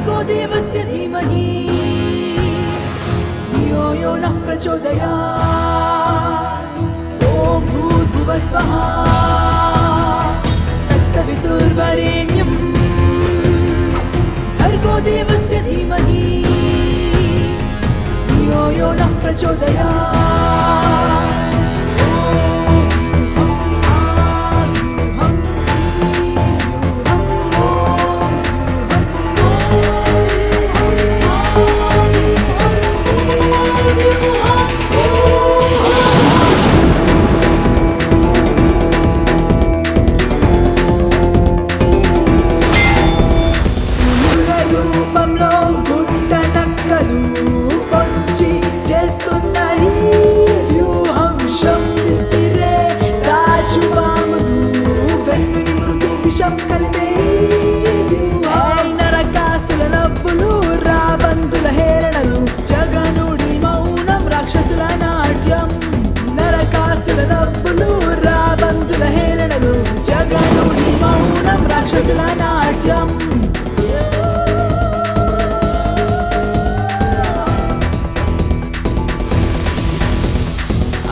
भर्गो देवस्य धीमहि धियो यो नः प्रचोदयात् ॐ भूर्भुवः स्वः तत्सवितुर्वरेण्यं भर्गो देवस्य धीमहि धियो यो नः प्रचोदयात्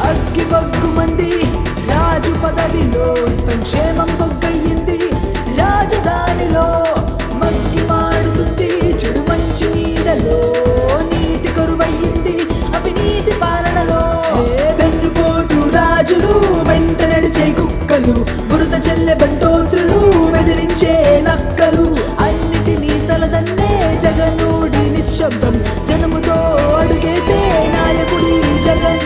అగ్గిబొగ్గుమంది రాజు పదవిలో సంక్షేమం బొగ్గయింది రాజధానిలో మగ్గి మాడుతుంది చెడు మంచి నీడలో నీతి కరువయ్యింది అవినీతి పాలనలో వెన్నుపోటు రాజులు వెంట నడిచే కుక్కలు బురద చెల్లె బంటోతులు బెదిరించే నక్కలు అన్నిటినీ తలదన్నే జగనూడి నిశ్శబ్దం జనముతో అడుగేసే నాయకుడి జగన్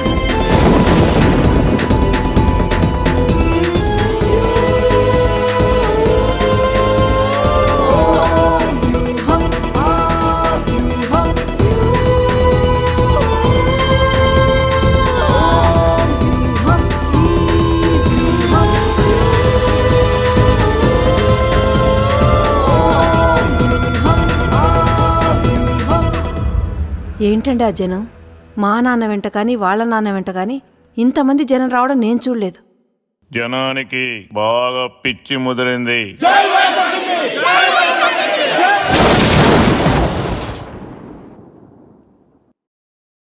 ఏంటండి ఆ జనం? మా నాన్న వెంట కానీ వాళ్ళ నాన్న వెంట కానీ ఇంతమంది జనం రావడం నేను చూడలేదు. జనానికి బాగా పిచ్చి ముదిరింది.